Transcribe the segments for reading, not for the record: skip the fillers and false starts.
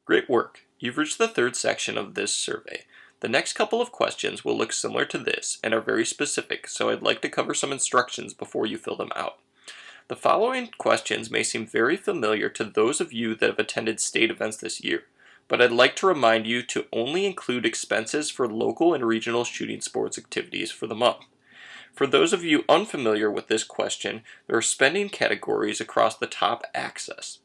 Great work! You've reached the third section of this survey. The next couple of questions will look similar to this and are very specific, so I'd like to cover some instructions before you fill them out. The following questions may seem very familiar to those of you that have attended state events this year, but I'd like to remind you to only include expenses for local and regional shooting sports activities for the month. For those of you unfamiliar with this question, there are spending categories across the top axis.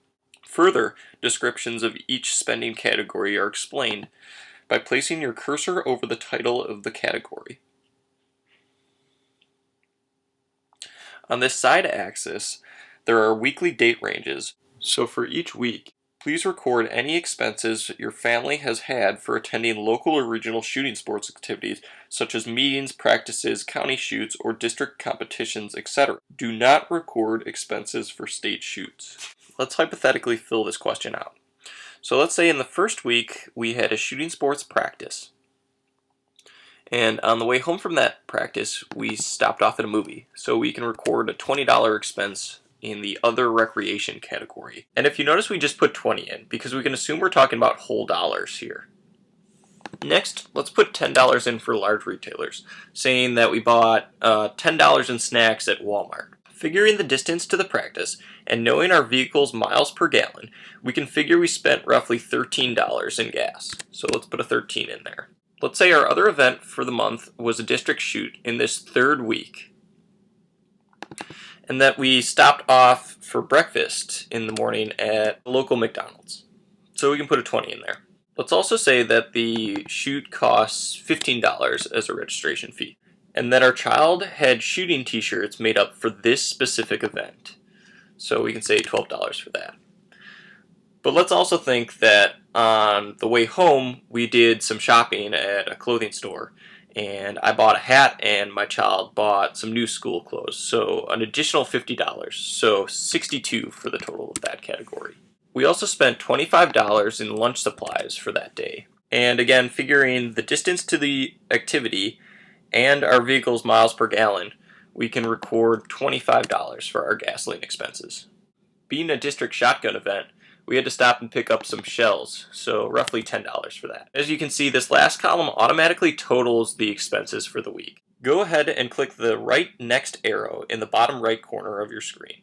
Further, descriptions of each spending category are explained by placing your cursor over the title of the category. On this side axis, there are weekly date ranges, so for each week, please record any expenses your family has had for attending local or regional shooting sports activities, such as meetings, practices, county shoots, or district competitions, etc. Do not record expenses for state shoots. Let's hypothetically fill this question out. So let's say in the first week we had a shooting sports practice. And on the way home from that practice, we stopped off at a movie. So we can record a $20 expense in the other recreation category. And if you notice, we just put 20 in because we can assume we're talking about whole dollars here. Next, let's put $10 in for large retailers, saying that we bought $10 in snacks at Walmart. Figuring the distance to the practice and knowing our vehicle's miles per gallon, we can figure we spent roughly $13 in gas. So let's put a 13 in there. Let's say our other event for the month was a district shoot in this third week, and that we stopped off for breakfast in the morning at a local McDonald's. So we can put a 20 in there. Let's also say that the shoot costs $15 as a registration fee, and that our child had shooting t-shirts made up for this specific event. So we can say $12 for that. But let's also think that on the way home, we did some shopping at a clothing store, and I bought a hat and my child bought some new school clothes, so an additional $50, so $62 for the total of that category. We also spent $25 in lunch supplies for that day. And again, figuring the distance to the activity and our vehicle's miles per gallon, we can record $25 for our gasoline expenses. Being a district shotgun event, we had to stop and pick up some shells, so roughly $10 for that. As you can see, this last column automatically totals the expenses for the week. Go ahead and click the right next arrow in the bottom right corner of your screen.